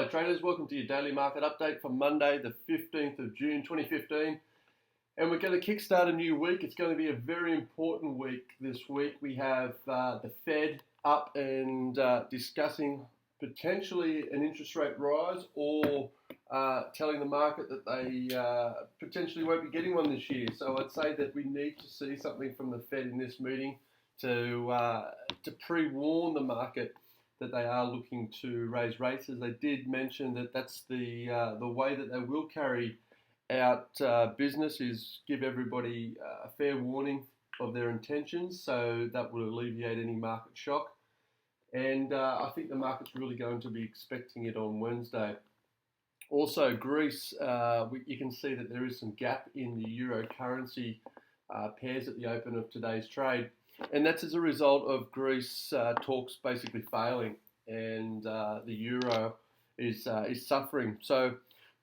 G'day traders, welcome to your daily market update for Monday the 15th of June 2015, and we're going to kickstart a new week. It's going to be a very important week this week. We have the Fed up and discussing potentially an interest rate rise, or telling the market that they potentially won't be getting one this year. So I'd say that we need to see something from the Fed in this meeting to pre-warn the market that they are looking to raise rates. As they did mention that that's the way that they will carry out business, is give everybody a fair warning of their intentions, so that will alleviate any market shock. And I think the market's really going to be expecting it on Wednesday. Also, Greece, you can see that there is some gap in the euro currency pairs at the open of today's trade. And that's as a result of Greece talks basically failing, and the euro is suffering. So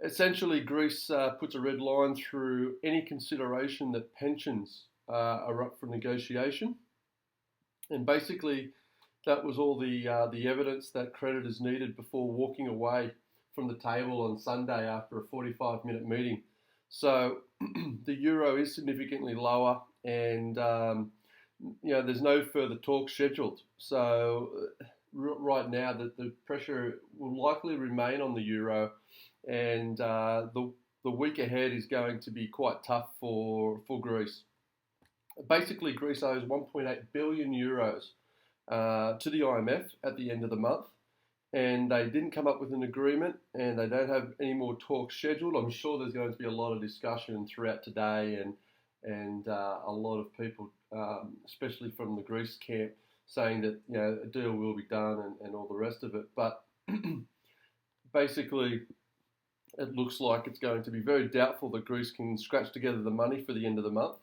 essentially, Greece puts a red line through any consideration that pensions are up for negotiation. And basically, that was all the evidence that creditors needed before walking away from the table on Sunday after a 45-minute meeting. So the euro is significantly lower, and there's no further talk scheduled. So right now, the pressure will likely remain on the euro, and the week ahead is going to be quite tough for Greece. Basically, Greece owes 1.8 billion euros to the IMF at the end of the month, and they didn't come up with an agreement, and they don't have any more talks scheduled. I'm sure there's going to be a lot of discussion throughout today, and a lot of people, especially from the Greece camp, saying that a deal will be done and all the rest of it. But basically, it looks like it's going to be very doubtful that Greece can scratch together the money for the end of the month.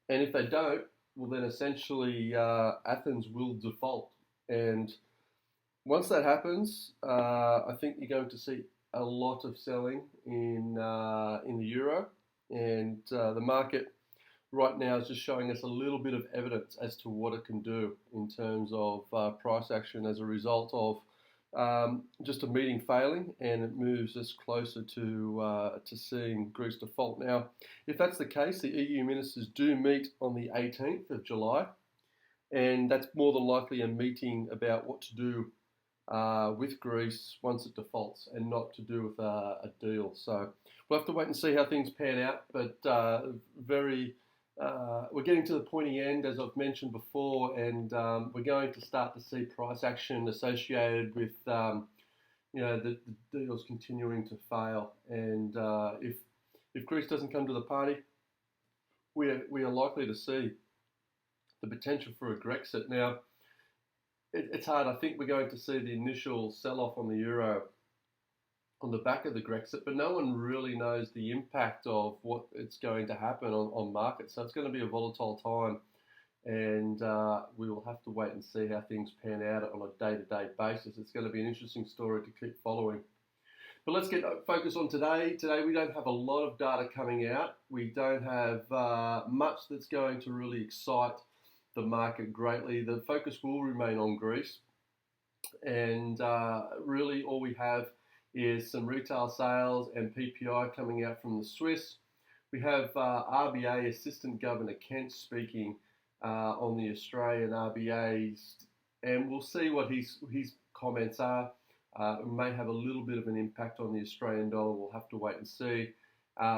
And if they don't, well, then essentially Athens will default. And once that happens, I think you're going to see a lot of selling in the euro, and the market right now is just showing us a little bit of evidence as to what it can do in terms of price action as a result of just a meeting failing, and it moves us closer to seeing Greece default. Now, if that's the case, the EU ministers do meet on the 18th of July, and that's more than likely a meeting about what to do with Greece once it defaults, and not to do with a deal. So we'll have to wait and see how things pan out, but we're getting to the pointy end, as I've mentioned before, and we're going to start to see price action associated with the deals continuing to fail. And if Greece doesn't come to the party, we are likely to see the potential for a GREXIT. Now, it's hard. I think we're going to see the initial sell-off on the euro on the back of the GREXIT, but no one really knows the impact of what it's going to happen on markets. So it's going to be a volatile time, and we will have to wait and see how things pan out on a day-to-day basis. It's going to be an interesting story to keep following. But let's get focused on today. Today we don't have a lot of data coming out. We don't have much that's going to really excite the market greatly. The focus will remain on Greece, and really all we have is some retail sales and PPI coming out from the Swiss. We have RBA Assistant Governor Kent speaking on the Australian RBA's, and we'll see what his comments are. It may have a little bit of an impact on the Australian dollar. We'll have to wait and see.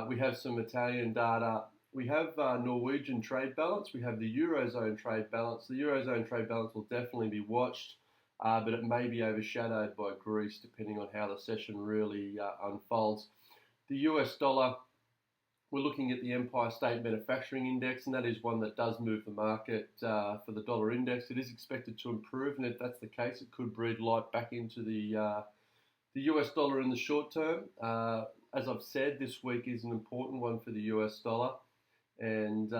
We have some Italian data. We have Norwegian trade balance. We have the Eurozone trade balance. The Eurozone trade balance will definitely be watched, but it may be overshadowed by Greece depending on how the session really unfolds. The US dollar, we're looking at the Empire State Manufacturing Index, and that is one that does move the market for the dollar index. It is expected to improve, and if that's the case, it could breathe light back into the US dollar in the short term. As I've said, this week is an important one for the US dollar, and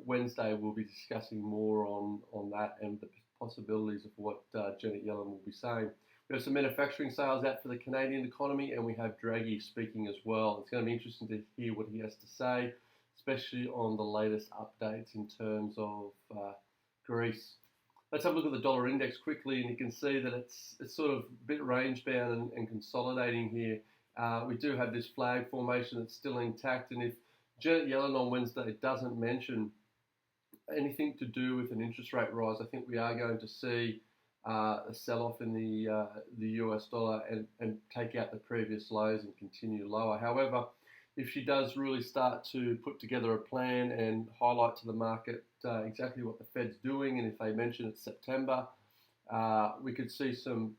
Wednesday we'll be discussing more on that and the possibilities of what Janet Yellen will be saying. We have some manufacturing sales out for the Canadian economy, and we have Draghi speaking as well. It's going to be interesting to hear what he has to say, especially on the latest updates in terms of Greece. Let's have a look at the dollar index quickly, and you can see that it's sort of a bit range bound and consolidating here. We do have this flag formation that's still intact, and if Janet Yellen on Wednesday doesn't mention anything to do with an interest rate rise, I think we are going to see a sell-off in the US dollar and take out the previous lows and continue lower. However, if she does really start to put together a plan and highlight to the market exactly what the Fed's doing, and if they mention it's September, we could see some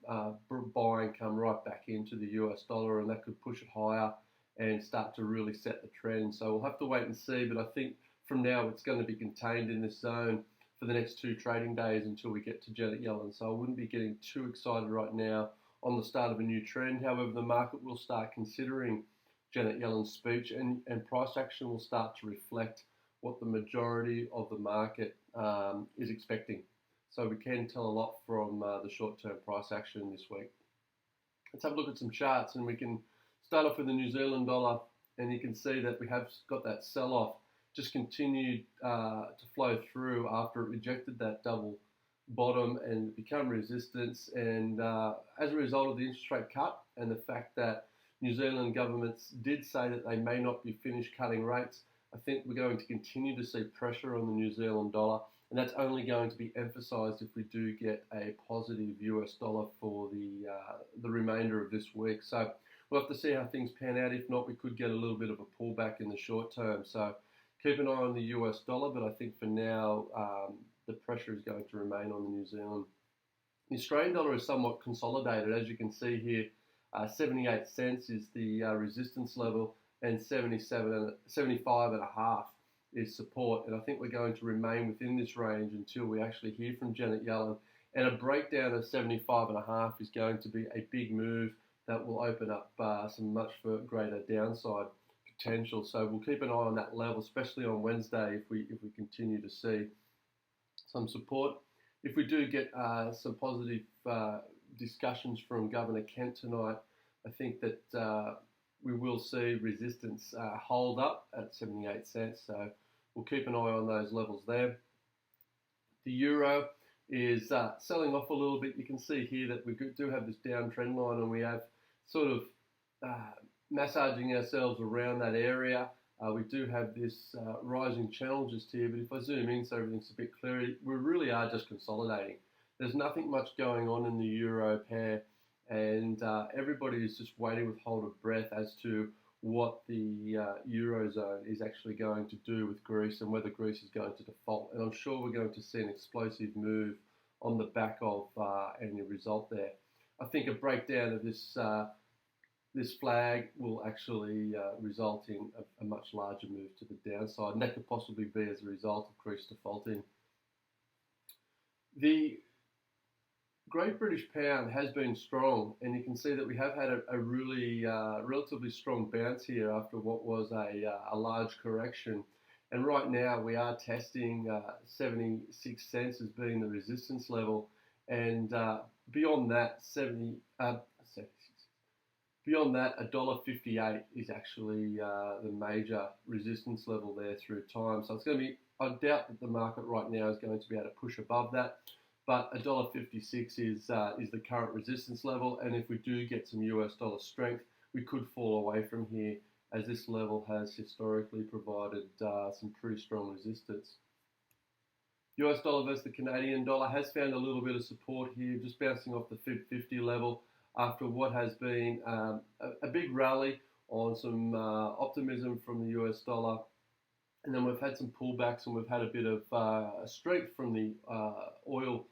buying come right back into the US dollar, and that could push it higher and start to really set the trend. So we'll have to wait and see, but I think from now it's going to be contained in this zone for the next 2 trading days until we get to Janet Yellen. So I wouldn't be getting too excited right now on the start of a new trend. However, the market will start considering Janet Yellen's speech, and price action will start to reflect what the majority of the market is expecting. So we can tell a lot from the short-term price action this week. Let's have a look at some charts, and we can start off with the New Zealand dollar, and you can see that we have got that sell-off just continued to flow through after it rejected that double bottom and become resistance. And as a result of the interest rate cut and the fact that New Zealand governments did say that they may not be finished cutting rates, I think we're going to continue to see pressure on the New Zealand dollar, and that's only going to be emphasised if we do get a positive US dollar for the remainder of this week. So we'll have to see how things pan out. If not, we could get a little bit of a pullback in the short term. So keep an eye on the US dollar, but I think for now the pressure is going to remain on the New Zealand. The Australian dollar is somewhat consolidated, as you can see here. 78 cents is the resistance level, and 75 and a half is support. And I think we're going to remain within this range until we actually hear from Janet Yellen. And a breakdown of 75 and a half is going to be a big move that will open up some much greater downside potential. So we'll keep an eye on that level, especially on Wednesday if we continue to see some support. If we do get some positive discussions from Governor Kent tonight, I think that we will see resistance hold up at 78 cents. So we'll keep an eye on those levels there. The euro is selling off a little bit. You can see here that we do have this downtrend line, and we have sort of massaging ourselves around that area. We do have this rising channel just here, but if I zoom in so everything's a bit clearer, we really are just consolidating. There's nothing much going on in the euro pair, and everybody is just waiting with hold of breath as to what the eurozone is actually going to do with Greece and whether Greece is going to default. And I'm sure we're going to see an explosive move on the back of any result there. I think a breakdown of this flag will actually result in a much larger move to the downside, and that could possibly be as a result of Greece defaulting. The Great British Pound has been strong, and you can see that we have had a really relatively strong bounce here after what was a large correction. And right now we are testing 76 cents as being the resistance level, and beyond that, $1.58 is actually the major resistance level there through time. So it's going to be, I doubt that the market right now is going to be able to push above that, but $1.56 is the current resistance level. And if we do get some US dollar strength, we could fall away from here, as this level has historically provided some pretty strong resistance. US dollar versus the Canadian dollar has found a little bit of support here, just bouncing off the Fib 50 level after what has been a big rally on some optimism from the US dollar. And then we've had some pullbacks, and we've had a bit of strength from the oil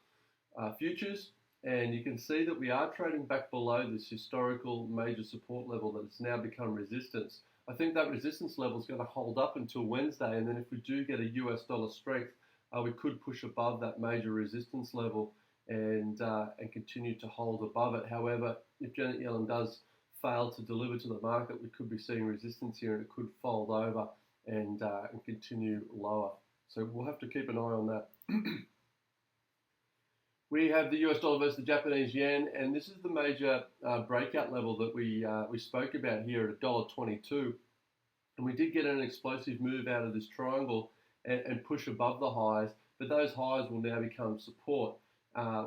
futures. And you can see that we are trading back below this historical major support level that has now become resistance. I think that resistance level is going to hold up until Wednesday, and then if we do get a US dollar strength, we could push above that major resistance level and continue to hold above it. However, if Janet Yellen does fail to deliver to the market, we could be seeing resistance here, and it could fold over and continue lower. So we'll have to keep an eye on that. We have the US dollar versus the Japanese yen, and this is the major breakout level that we spoke about here at $1.22. And we did get an explosive move out of this triangle and push above the highs, but those highs will now become support.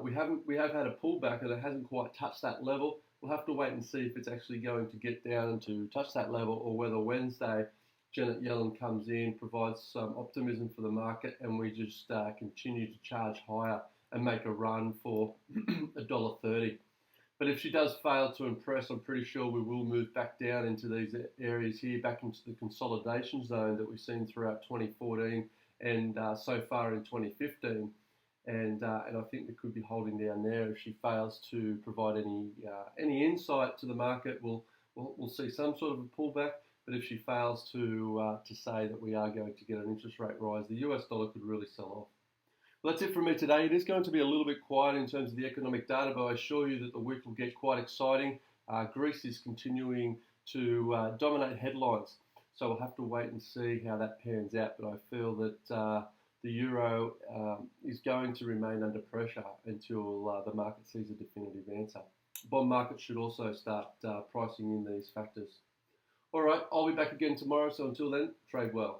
We have had a pullback and it hasn't quite touched that level. We'll have to wait and see if it's actually going to get down to touch that level, or whether Wednesday Janet Yellen comes in, provides some optimism for the market, and we just continue to charge higher and make a run for $1.30. But if she does fail to impress, I'm pretty sure we will move back down into these areas here, back into the consolidation zone that we've seen throughout 2014 and so far in 2015. And I think we could be holding down there. If she fails to provide any insight to the market, we'll see some sort of a pullback. But if she fails to say that we are going to get an interest rate rise, the US dollar could really sell off. Well, that's it from me today. It is going to be a little bit quiet in terms of the economic data, but I assure you that the week will get quite exciting. Greece is continuing to dominate headlines, so we'll have to wait and see how that pans out. But I feel that the euro is going to remain under pressure until the market sees a definitive answer. Bond market should also start pricing in these factors. All right, I'll be back again tomorrow, so until then, trade well.